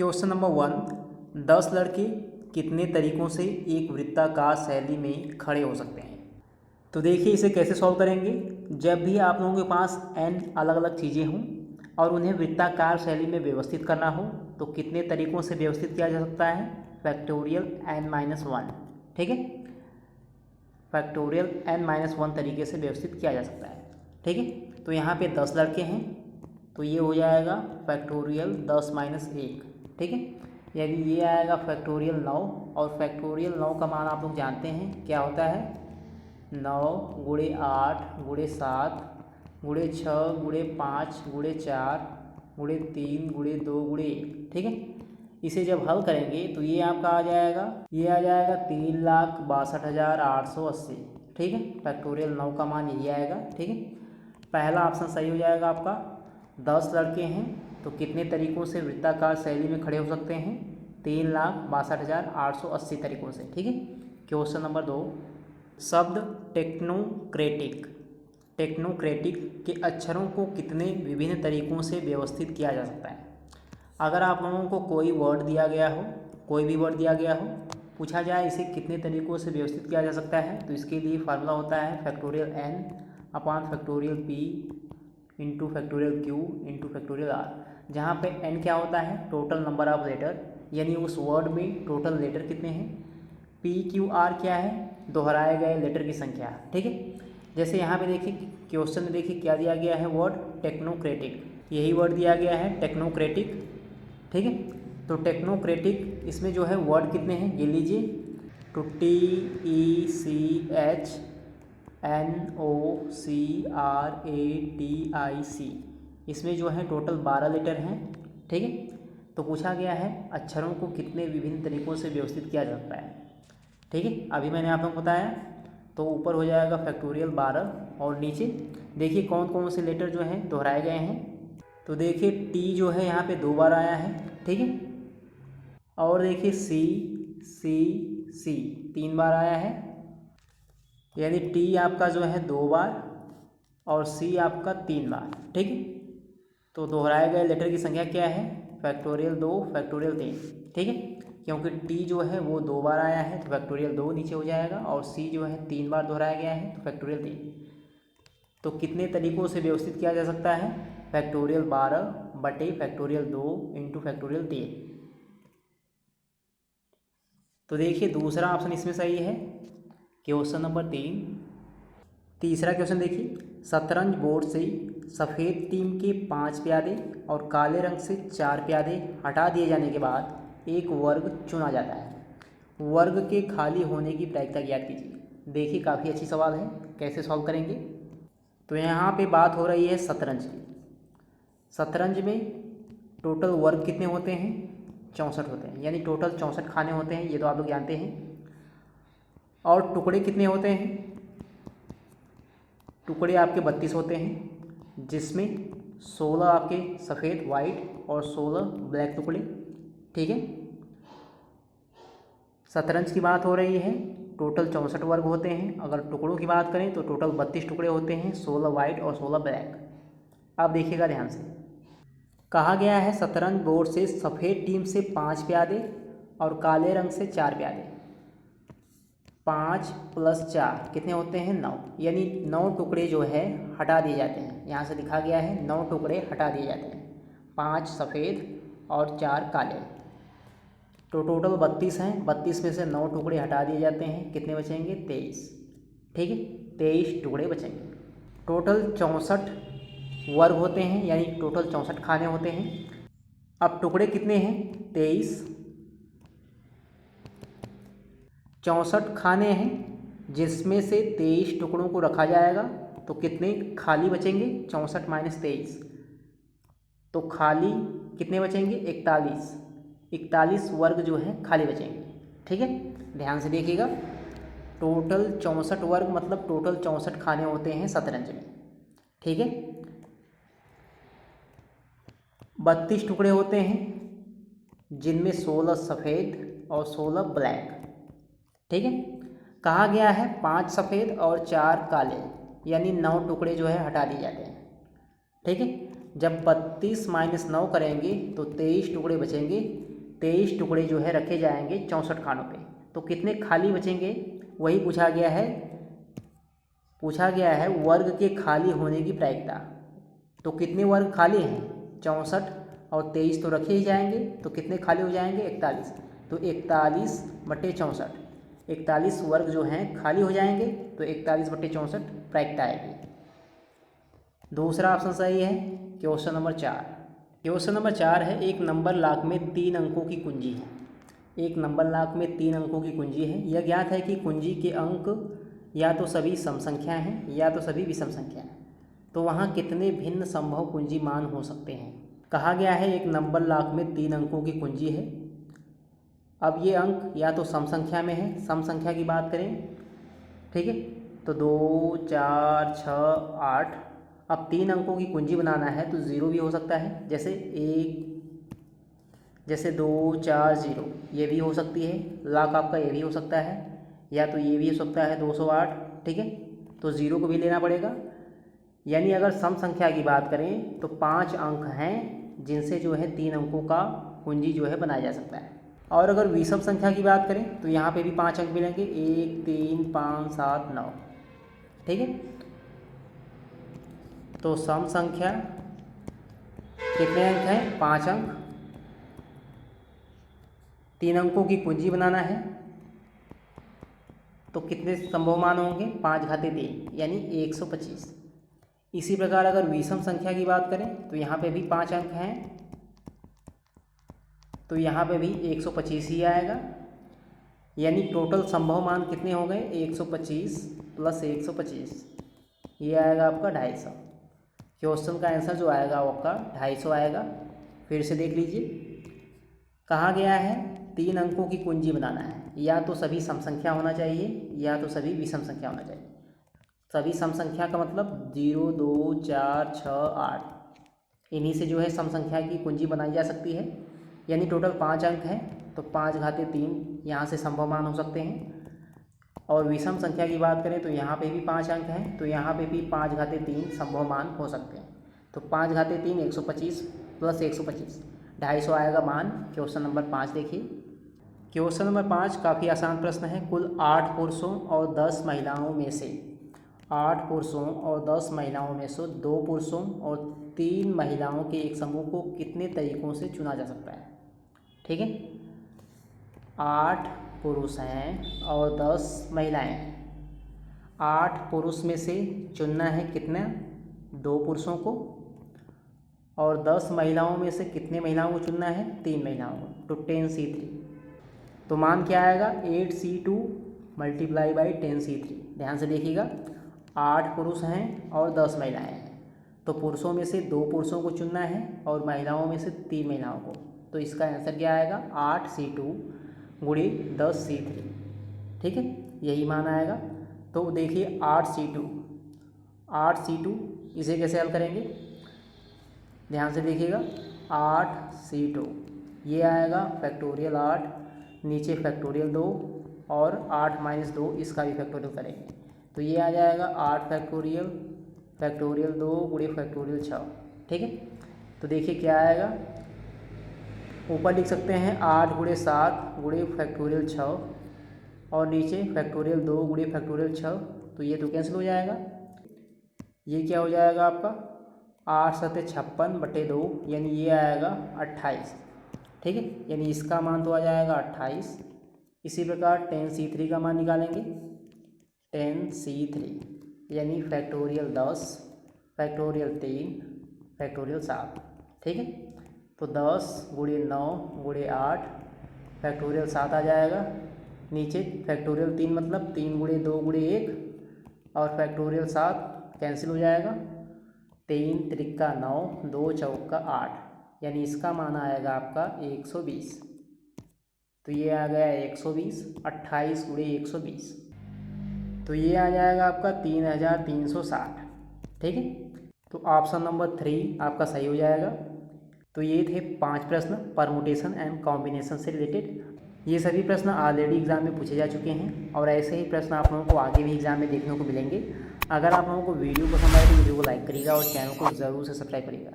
Question number 1, 10 लड़के कितने तरीकों से एक वृत्ताकार शैली में खड़े हो सकते हैं। तो देखिए इसे कैसे सॉल्व करेंगे। जब भी आप लोगों के पास n अलग अलग चीज़ें हों और उन्हें वृत्ताकार शैली में व्यवस्थित करना हो तो कितने तरीकों से व्यवस्थित किया जा सकता है, फैक्टोरियल n-1। ठीक है, फैक्टोरियल n-1 तरीके से व्यवस्थित किया जा सकता है। ठीक है, तो यहाँ पे 10 लड़के हैं तो ये हो जाएगा फैक्टोरियल 10-1। ठीक है, यदि ये आएगा फैक्टोरियल 9 और फैक्टोरियल 9 का मान आप लोग जानते हैं क्या होता है, 9 × 8 × 7 × 6 × 5 × 4 × 3 × 2 × 1। ठीक है, इसे जब हल करेंगे तो ये आपका आ जाएगा, ये आ जाएगा 3,62,880। ठीक है, फैक्टोरियल 9 का मान यही आएगा। ठीक है, पहला ऑप्शन सही हो जाएगा आपका। 10 लड़के हैं तो कितने तरीकों से वृत्ताकार शैली में खड़े हो सकते हैं, 3,62,880 तरीकों से। ठीक है, क्वेश्चन नंबर 2, शब्द टेक्नोक्रेटिक, टेक्नोक्रेटिक के अक्षरों को कितने विभिन्न तरीकों से व्यवस्थित किया जा सकता है। अगर आप लोगों को कोई वर्ड दिया गया हो, कोई भी वर्ड दिया गया हो, पूछा जाए इसे कितने तरीकों से व्यवस्थित किया जा सकता है, तो इसके लिए फार्मूला होता है factorial factorial p into factorial q into factorial r, जहाँ पे n क्या होता है, टोटल नंबर ऑफ लेटर, यानी उस वर्ड में टोटल लेटर कितने हैं। p q r क्या है, दोहराए गए लेटर की संख्या। ठीक है, जैसे यहाँ पे देखिए क्वेश्चन में देखिए क्या दिया गया है, वर्ड टेक्नोक्रेटिक, यही वर्ड दिया गया है टेक्नोक्रेटिक। ठीक है, तो टेक्नोक्रेटिक इसमें जो है वर्ड कितने हैं ये लीजिए, तो TECHNOCRATIC, इसमें जो है टोटल 12 लेटर हैं। ठीक है, तो पूछा गया है अक्षरों को कितने विभिन्न तरीक़ों से व्यवस्थित किया जा सकता है। ठीक है, अभी मैंने आप लोगों को बताया, तो ऊपर हो जाएगा फैक्टोरियल 12 और नीचे देखिए कौन कौन से लेटर जो हैं दोहराए गए हैं। तो देखिए टी जो है यहाँ पे 2 बार आया है। ठीक है, और देखिए सी 3 बार आया है, यानी टी आपका जो है 2 बार और सी आपका 3 बार। ठीक है, तो दोहराए गए लेटर की संख्या क्या है, फैक्टोरियल 2 फैक्टोरियल 3। ठीक है, क्योंकि टी जो है वो 2 बार आया है तो फैक्टोरियल 2 नीचे हो जाएगा, और सी जो है 3 बार दोहराया गया है तो फैक्टोरियल 3। तो कितने तरीक़ों से व्यवस्थित किया जा सकता है, फैक्टोरियल 12 फैक्टोरियल 2 इंटू फैक्टोरियल 3। तो देखिए दूसरा ऑप्शन इसमें सही है, क्वेश्चन नंबर 3। तीसरा क्वेश्चन देखिए, शतरंज बोर्ड से सफ़ेद टीम के 5 प्यादे और काले रंग से 4 प्यादे हटा दिए जाने के बाद एक वर्ग चुना जाता है, वर्ग के खाली होने की प्रायिकता ज्ञात कीजिए। देखिए काफ़ी अच्छी सवाल है, कैसे सॉल्व करेंगे। तो यहाँ पे बात हो रही है शतरंज की। शतरंज में टोटल वर्ग कितने होते हैं, 64 होते हैं, यानी टोटल 64 खाने होते हैं, ये तो आप लोग जानते हैं। और टुकड़े कितने होते हैं, टुकड़े आपके 32 होते हैं, जिसमें 16 आपके सफ़ेद वाइट और 16 ब्लैक टुकड़े। ठीक है, शतरंज की बात हो रही है, टोटल 64 वर्ग होते हैं। अगर टुकड़ों की बात करें तो टोटल 32 टुकड़े होते हैं, 16 वाइट और 16 ब्लैक। अब देखिएगा ध्यान से, कहा गया है शतरंज बोर्ड से सफ़ेद टीम से 5 प्यादे और काले रंग से 4 प्यादे, 5 + 4 कितने होते हैं, 9, यानी 9 टुकड़े जो है हटा दिए जाते हैं। यहाँ से लिखा गया है 9 टुकड़े हटा दिए जाते हैं, 5 सफ़ेद और 4 काले। तो टोटल 32 हैं, 32 में से 9 टुकड़े हटा दिए जाते हैं, कितने बचेंगे, 23। ठीक है, 23 टुकड़े बचेंगे। टोटल 64 वर्ग होते हैं, यानी टोटल 64 खाने होते हैं। अब टुकड़े कितने हैं, 23, 64 खाने हैं, जिसमें से 23 टुकड़ों को रखा जाएगा, तो कितने खाली बचेंगे, 64 - 23, तो खाली कितने बचेंगे, 41 वर्ग जो है खाली बचेंगे। ठीक है, ध्यान से देखिएगा, टोटल 64 वर्ग मतलब टोटल 64 खाने होते हैं शतरंज में। ठीक है, 32 टुकड़े होते हैं, जिनमें 16 सफ़ेद और 16 ब्लैक। ठीक है, कहा गया है 5 सफ़ेद और 4 काले, यानी 9 टुकड़े जो है हटा दिए जाते हैं। ठीक है, जब 32 - 9 करेंगे तो 23 टुकड़े बचेंगे, 23 टुकड़े जो है रखे जाएंगे 64 खानों पे, तो कितने खाली बचेंगे वही पूछा गया है वर्ग के खाली होने की प्रायिकता। तो कितने वर्ग खाली हैं 64 और 23 तो रखे ही जाएंगे, तो कितने खाली हो जाएंगे 41। तो 41/64, 41 वर्ग जो हैं खाली हो जाएंगे, तो 41/64 प्रायिकता आएगी। दूसरा ऑप्शन सही है। Question number 4। क्वेश्चन नंबर 4 है एक नंबर लाख में 3 अंकों की कुंजी है। एक नंबर लाख में 3 अंकों की कुंजी है। यह ज्ञात है कि कुंजी के अंक या तो सभी सम संख्या हैं या तो सभी विषम संख्या हैं, तो वहाँ कितने भिन्न संभव कुंजी मान हो सकते हैं। कहा गया है एक नंबर लाख में 3 अंकों की कुंजी है। अब ये अंक या तो सम संख्या में है, सम संख्या की बात करें, ठीक है, तो 2, 4, 6, 8। अब 3 अंकों की कुंजी बनाना है तो 0 भी हो सकता है, जैसे 2, 4, 0 ये भी हो सकती है। लाख आपका ये भी हो सकता है, या तो ये भी हो सकता है 208, ठीक है, तो 0 को भी लेना पड़ेगा। यानी अगर सम संख्या की बात करें तो 5 अंक हैं जिनसे जो है 3 अंकों का कुंजी जो है बनाया जा सकता है। और अगर विषम संख्या की बात करें तो यहाँ पे भी 5 अंक मिलेंगे, 1, 3, 5, 7, 9, ठीक है। तो सम संख्या कितने अंक हैं 5 अंक, 3 अंकों की कुंजी बनाना है, तो कितने संभव मान होंगे 5×3 यानी 125। इसी प्रकार अगर विषम संख्या की बात करें तो यहाँ पे भी 5 अंक हैं, तो यहाँ पे भी 125 ही आएगा। यानी टोटल संभव मान कितने हो गए 125 + 125, ये आएगा आपका 250। क्वेश्चन का आंसर जो आएगा वो आपका 250 आएगा। फिर से देख लीजिए, कहा गया है 3 अंकों की कुंजी बनाना है, या तो सभी सम संख्या होना चाहिए या तो सभी विषम संख्या होना चाहिए। सभी सम संख्या का मतलब 0, 2, 4, 6, 8, इन्हीं से जो है सम संख्या की कुंजी बनाई जा सकती है। यानी टोटल 5 अंक हैं, तो 5×3 यहाँ से संभव मान हो सकते हैं। और विषम संख्या की बात करें तो यहाँ पे भी 5 अंक हैं, तो यहाँ पे भी 5×3 संभव मान हो सकते हैं। तो 5×3 125 + 125 250 आएगा मान। क्वेश्चन नंबर 5 देखिए। क्वेश्चन नंबर 5 काफ़ी आसान प्रश्न है। कुल 8 पुरुषों और 10 महिलाओं में से 8 पुरुषों और 10 महिलाओं में से 2 पुरुषों और 3 महिलाओं के एक समूह को कितने तरीकों से चुना जा सकता है। ठीक है, 8 पुरुष हैं और 10 महिलाएं हैं। 8 पुरुष में से चुनना है कितना 2 पुरुषों को, और 10 महिलाओं में से कितने महिलाओं को चुनना है 3 महिलाओं को, तो 10C3। तो मान क्या आएगा 8C2 × 10C3। ध्यान से देखिएगा, 8 पुरुष हैं और 10 महिलाएं हैं, तो पुरुषों में से 2 पुरुषों को चुनना है और महिलाओं में से 3 महिलाओं को। तो इसका आंसर क्या आएगा 8C2 × 10C3। ठीक है, यही मान आएगा। तो देखिए 8C2 इसे कैसे हल करेंगे, ध्यान से देखिएगा। 8C2 ये आएगा फैक्टोरियल 8, नीचे फैक्टोरियल 2, और 8 - 2 इसका भी फैक्टोरियल करेंगे, तो ये आ जाएगा 8 फैक्टोरियल 2 × फैक्टोरियल 6। ठीक है, तो देखिए क्या आएगा, ऊपर लिख सकते हैं 8 × 7 × फैक्टोरियल 6, और नीचे फैक्टोरियल 2 × फैक्टोरियल 6, तो ये तो कैंसिल हो जाएगा। ये क्या हो जाएगा आपका 8 × 7 = 56/2, यानी ये आएगा 28। ठीक है, यानी इसका मान तो आ जाएगा 28। इसी प्रकार 10C3 का मान निकालेंगे। 10C3 यानी फैक्टोरियल 10 फैक्टोरियल 3 फैक्टोरियल 7। ठीक है, तो 10 × 9 × 8 फैक्टोरियल 7 आ जाएगा। नीचे फैक्टोरियल 3 मतलब 3 × 2 × 1, और फैक्टोरियल 7 कैंसिल हो जाएगा। 3 × 3 = 9, 2 × 4 = 8, यानी इसका मान आएगा आपका 120। तो ये आ गया 120, 28 × 120, तो ये आ जाएगा आपका 3360। ठीक है, तो ऑप्शन नंबर 3 आपका सही हो जाएगा। तो ये थे 5 प्रश्न परमुटेशन एंड कॉम्बिनेशन से रिलेटेड। ये सभी प्रश्न ऑलरेडी एग्जाम में पूछे जा चुके हैं, और ऐसे ही प्रश्न आप लोगों को आगे भी एग्जाम में देखने को मिलेंगे। अगर आप लोगों को वीडियो पसंद आए तो वीडियो को लाइक करिएगा और चैनल को ज़रूर से सब्सक्राइब करिएगा।